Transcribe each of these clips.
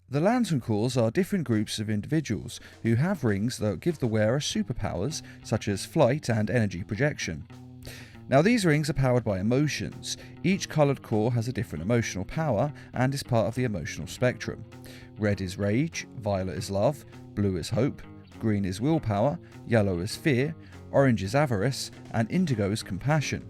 The Lantern Corps are different groups of individuals who have rings that give the wearer superpowers such as flight and energy projection. Now these rings are powered by emotions. Each coloured core has a different emotional power and is part of the emotional spectrum. Red is rage, violet is love, blue is hope, green is willpower, yellow is fear, orange is avarice, and indigo is compassion.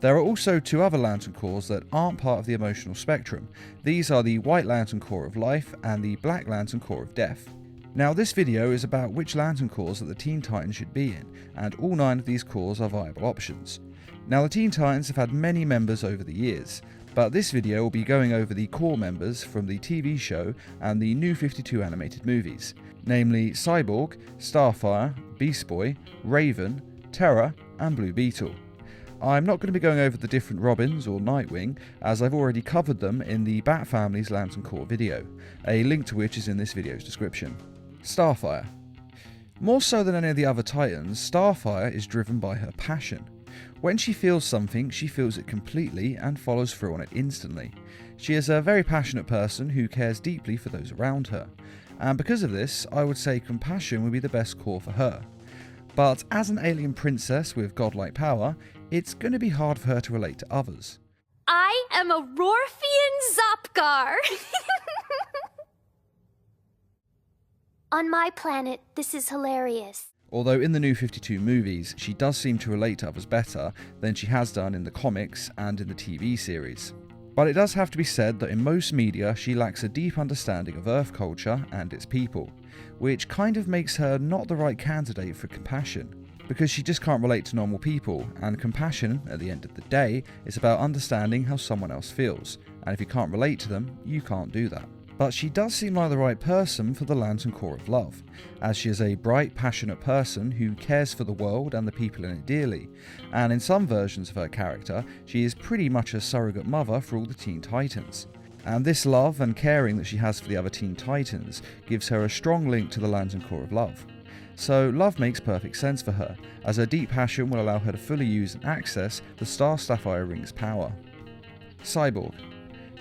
There are also two other Lantern Corps that aren't part of the emotional spectrum. These are the White Lantern Corps of Life and the Black Lantern Corps of Death. Now this video is about which Lantern Corps that the Teen Titans should be in, and all 9 of these corps are viable options. Now the Teen Titans have had many members over the years, but this video will be going over the core members from the TV show and the New 52 animated movies, namely Cyborg, Starfire, Beast Boy, Raven, Terra, and Blue Beetle. I'm not going to be going over the different Robins or Nightwing, as I've already covered them in the Bat Family's Lantern Corps video, a link to which is in this video's description. Starfire. More so than any of the other Titans, Starfire is driven by her passion. When she feels something, she feels it completely and follows through on it instantly. She is a very passionate person who cares deeply for those around her, and because of this, I would say compassion would be the best core for her. But as an alien princess with godlike power, it's going to be hard for her to relate to others. I am a Rorfian Zopgar! On my planet, this is hilarious. Although in the New 52 movies, she does seem to relate to others better than she has done in the comics and in the TV series. But it does have to be said that in most media, she lacks a deep understanding of Earth culture and its people, which kind of makes her not the right candidate for compassion, because she just can't relate to normal people, and compassion, at the end of the day, is about understanding how someone else feels, and if you can't relate to them, you can't do that. But she does seem like the right person for the Lantern Corps of Love, as she is a bright, passionate person who cares for the world and the people in it dearly, and in some versions of her character, she is pretty much a surrogate mother for all the Teen Titans. And this love and caring that she has for the other Teen Titans gives her a strong link to the Lantern Corps of Love. So love makes perfect sense for her, as her deep passion will allow her to fully use and access the Star Sapphire Ring's power. Cyborg.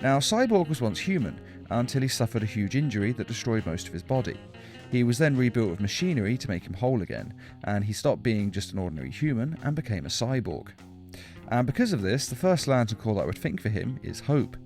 Now Cyborg was once human, until he suffered a huge injury that destroyed most of his body. He was then rebuilt with machinery to make him whole again, and he stopped being just an ordinary human and became a cyborg. And because of this, the first Lantern Corps that I would think for him is Hope,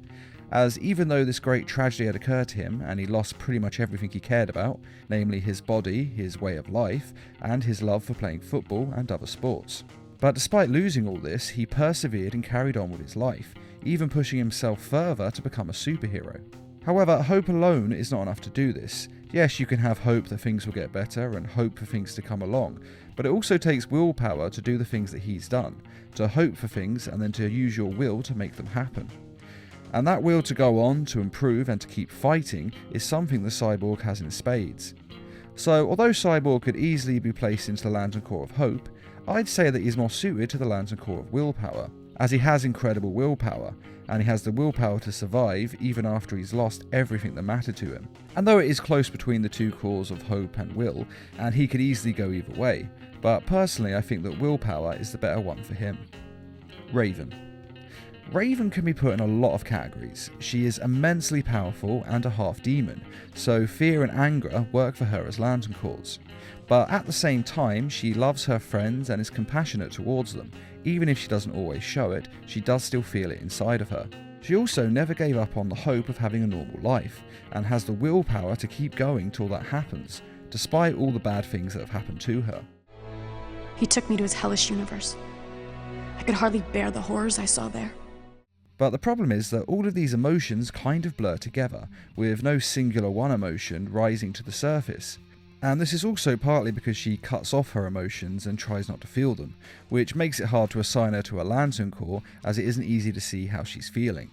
as even though this great tragedy had occurred to him and he lost pretty much everything he cared about, namely his body, his way of life, and his love for playing football and other sports. But despite losing all this, he persevered and carried on with his life, even pushing himself further to become a superhero. However, hope alone is not enough to do this. Yes, you can have hope that things will get better and hope for things to come along, but it also takes willpower to do the things that he's done, to hope for things and then to use your will to make them happen. And that will to go on, to improve and to keep fighting is something the Cyborg has in spades. So although Cyborg could easily be placed into the Lantern Corps of Hope, I'd say that he's more suited to the Lantern Corps of Willpower, as he has incredible willpower, and he has the willpower to survive even after he's lost everything that mattered to him. And though it is close between the two cores of hope and will, and he could easily go either way, but personally I think that willpower is the better one for him. Raven. Raven can be put in a lot of categories. She is immensely powerful and a half demon, so fear and anger work for her as Lantern Corps. But at the same time, she loves her friends and is compassionate towards them. Even if she doesn't always show it, she does still feel it inside of her. She also never gave up on the hope of having a normal life, and has the willpower to keep going till that happens, despite all the bad things that have happened to her. He took me to his hellish universe. I could hardly bear the horrors I saw there. But the problem is that all of these emotions kind of blur together, with no singular one emotion rising to the surface. And this is also partly because she cuts off her emotions and tries not to feel them, which makes it hard to assign her to a Lantern Corps, as it isn't easy to see how she's feeling.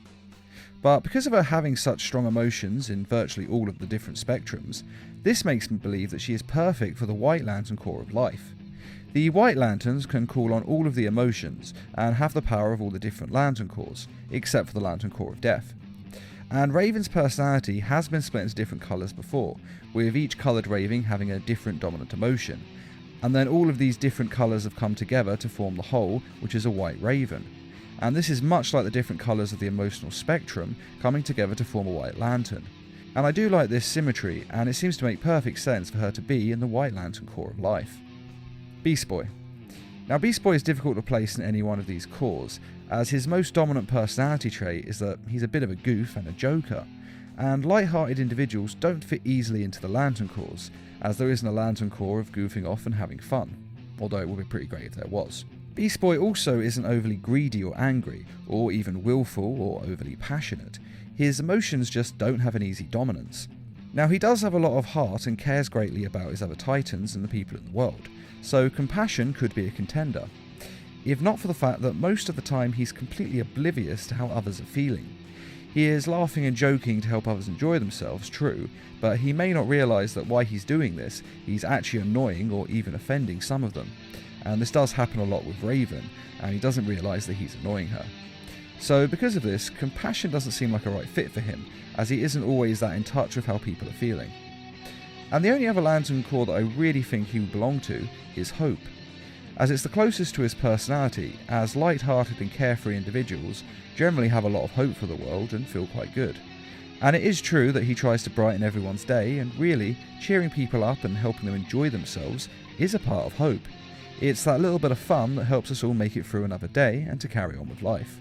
But because of her having such strong emotions in virtually all of the different spectrums, this makes me believe that she is perfect for the White Lantern Corps of Life. The White Lanterns can call on all of the emotions and have the power of all the different Lantern Corps, except for the Lantern Corps of Death. And Raven's personality has been split into different colours before, with each coloured Raven having a different dominant emotion. And then all of these different colours have come together to form the whole, which is a White Raven. And this is much like the different colours of the emotional spectrum coming together to form a White Lantern. And I do like this symmetry, and it seems to make perfect sense for her to be in the White Lantern Corps of life. Beast Boy. Now, Beast Boy is difficult to place in any one of these corps, as his most dominant personality trait is that he's a bit of a goof and a joker, and light-hearted individuals don't fit easily into the Lantern Corps, as there isn't a Lantern Corps of goofing off and having fun, although it would be pretty great if there was. Beast Boy also isn't overly greedy or angry, or even willful or overly passionate. His emotions just don't have an easy dominance. Now, he does have a lot of heart and cares greatly about his other Titans and the people in the world, so compassion could be a contender, if not for the fact that most of the time he's completely oblivious to how others are feeling. He is laughing and joking to help others enjoy themselves, true, but he may not realise that while he's doing this, he's actually annoying or even offending some of them. And this does happen a lot with Raven, and he doesn't realise that he's annoying her. So because of this, compassion doesn't seem like a right fit for him, as he isn't always that in touch with how people are feeling. And the only other Lantern Corps that I really think he would belong to is Hope, as it's the closest to his personality, as light-hearted and carefree individuals generally have a lot of hope for the world and feel quite good. And it is true that he tries to brighten everyone's day, and really, cheering people up and helping them enjoy themselves is a part of Hope. It's that little bit of fun that helps us all make it through another day and to carry on with life.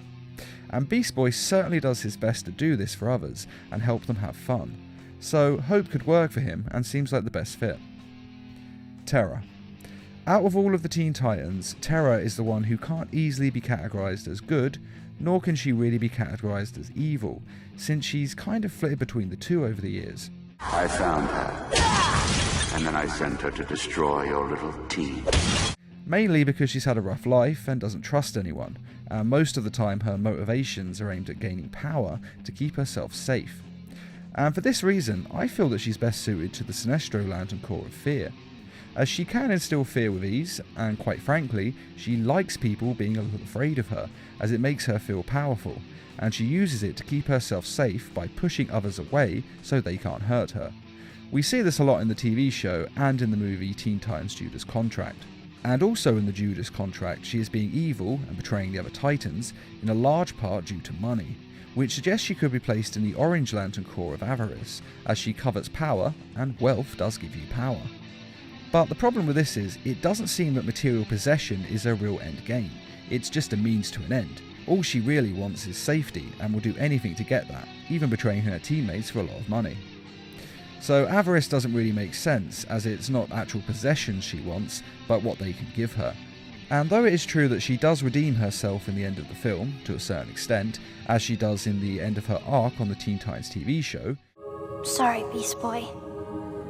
And Beast Boy certainly does his best to do this for others and help them have fun. So Hope could work for him and seems like the best fit. Terra. Out of all of the Teen Titans, Terra is the one who can't easily be categorised as good, nor can she really be categorised as evil, since she's kind of flitted between the two over the years. I found her, and then I sent her to destroy your little team. Mainly because she's had a rough life and doesn't trust anyone, and most of the time her motivations are aimed at gaining power to keep herself safe. And for this reason, I feel that she's best suited to the Sinestro Lantern Corps of Fear, as she can instill fear with ease, and quite frankly, she likes people being a little afraid of her, as it makes her feel powerful, and she uses it to keep herself safe by pushing others away so they can't hurt her. We see this a lot in the TV show and in the movie Teen Titans Judas Contract. And also in the Judas Contract, she is being evil and betraying the other Titans, in a large part due to money, which suggests she could be placed in the Orange Lantern Corps of Avarice, as she covets power, and wealth does give you power. But the problem with this is, it doesn't seem that material possession is her real end game. It's just a means to an end. All she really wants is safety, and will do anything to get that, even betraying her teammates for a lot of money. So avarice doesn't really make sense, as it's not actual possessions she wants, but what they can give her. And though it is true that she does redeem herself in the end of the film, to a certain extent, as she does in the end of her arc on the Teen Titans TV show. Sorry, Beast Boy,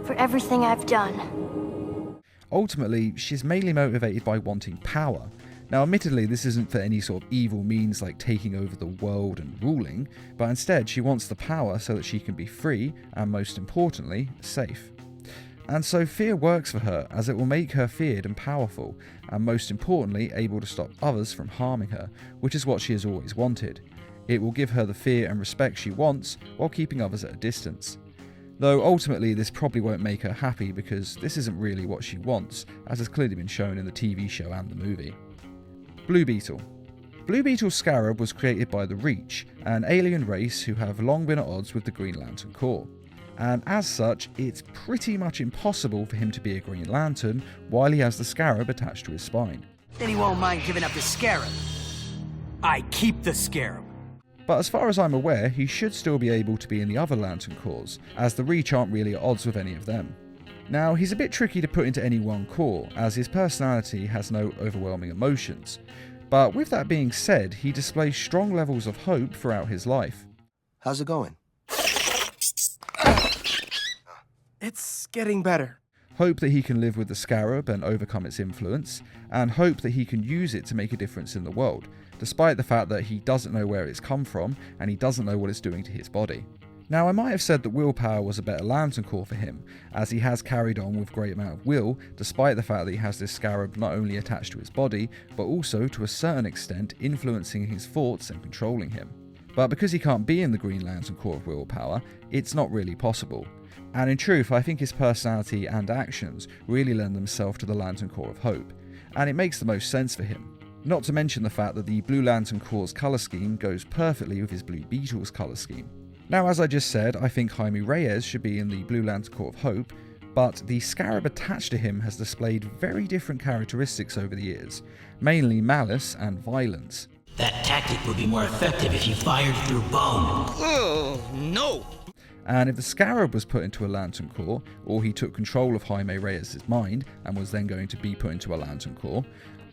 for everything I've done. Ultimately, she's mainly motivated by wanting power. Now admittedly, this isn't for any sort of evil means like taking over the world and ruling, but instead she wants the power so that she can be free, and most importantly, safe. And so fear works for her, as it will make her feared and powerful, and most importantly, able to stop others from harming her, which is what she has always wanted. It will give her the fear and respect she wants, while keeping others at a distance. Though ultimately this probably won't make her happy, because this isn't really what she wants, as has clearly been shown in the TV show and the movie. Blue Beetle. Blue Beetle's scarab was created by the Reach, an alien race who have long been at odds with the Green Lantern Corps. And as such, it's pretty much impossible for him to be a Green Lantern while he has the scarab attached to his spine. Then he won't mind giving up the scarab. I keep the scarab. But as far as I'm aware, he should still be able to be in the other Lantern Corps, as the Reach aren't really at odds with any of them. Now, he's a bit tricky to put into any one corps, as his personality has no overwhelming emotions. But with that being said, he displays strong levels of hope throughout his life. How's it going? It's getting better. Hope that he can live with the scarab and overcome its influence, and hope that he can use it to make a difference in the world, despite the fact that he doesn't know where it's come from and he doesn't know what it's doing to his body. Now, I might have said that willpower was a better Lantern Corps for him, as he has carried on with great amount of will, despite the fact that he has this scarab not only attached to his body, but also to a certain extent influencing his thoughts and controlling him. But because he can't be in the Green Lantern Corps of willpower, it's not really possible. And in truth, I think his personality and actions really lend themselves to the Lantern Corps of Hope, and it makes the most sense for him. Not to mention the fact that the Blue Lantern Corps' colour scheme goes perfectly with his Blue Beetle's colour scheme. Now, as I just said, I think Jaime Reyes should be in the Blue Lantern Corps of Hope, but the Scarab attached to him has displayed very different characteristics over the years, mainly malice and violence. That tactic would be more effective if you fired through bone. Oh, no! And if the Scarab was put into a Lantern Corps, or he took control of Jaime Reyes' mind and was then going to be put into a Lantern Corps,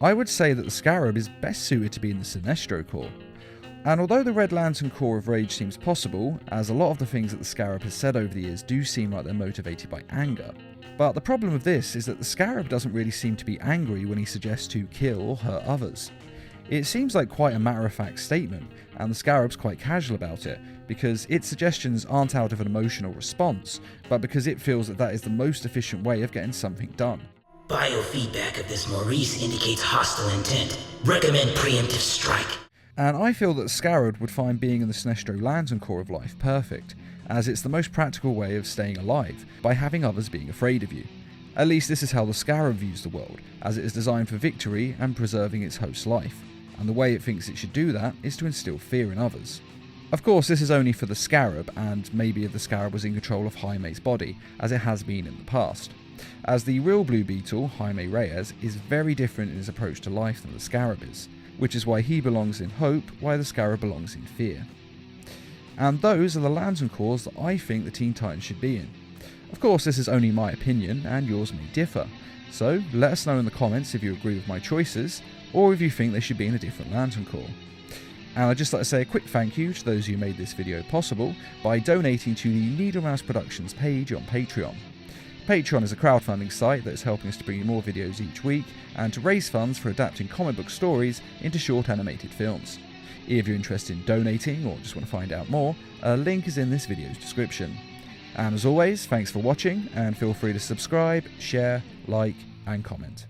I would say that the Scarab is best suited to be in the Sinestro Corps. And although the Red Lantern Corps of Rage seems possible, as a lot of the things that the Scarab has said over the years do seem like they're motivated by anger, but the problem with this is that the Scarab doesn't really seem to be angry when he suggests to kill or hurt others. It seems like quite a matter-of-fact statement, and the Scarab's quite casual about it, because its suggestions aren't out of an emotional response, but because it feels that that is the most efficient way of getting something done. Biofeedback of this Maurice indicates hostile intent. Recommend preemptive strike. And I feel that Scarab would find being in the Sinestro Lantern Corps of Life perfect, as it's the most practical way of staying alive, by having others being afraid of you. At least this is how the Scarab views the world, as it is designed for victory and preserving its host's life, and the way it thinks it should do that is to instill fear in others. Of course, this is only for the Scarab, and maybe if the Scarab was in control of Jaime's body, as it has been in the past. As the real Blue Beetle, Jaime Reyes, is very different in his approach to life than the Scarab is, which is why he belongs in hope, while the Scarab belongs in fear. And those are the Lantern Corps that I think the Teen Titans should be in. Of course, this is only my opinion, and yours may differ, so let us know in the comments if you agree with my choices, or if you think they should be in a different Lantern Corps. And I'd just like to say a quick thank you to those who made this video possible by donating to the Needle Mouse Productions page on Patreon. Patreon is a crowdfunding site that is helping us to bring you more videos each week and to raise funds for adapting comic book stories into short animated films. If you're interested in donating or just want to find out more, a link is in this video's description. And as always, thanks for watching, and feel free to subscribe, share, like, and comment.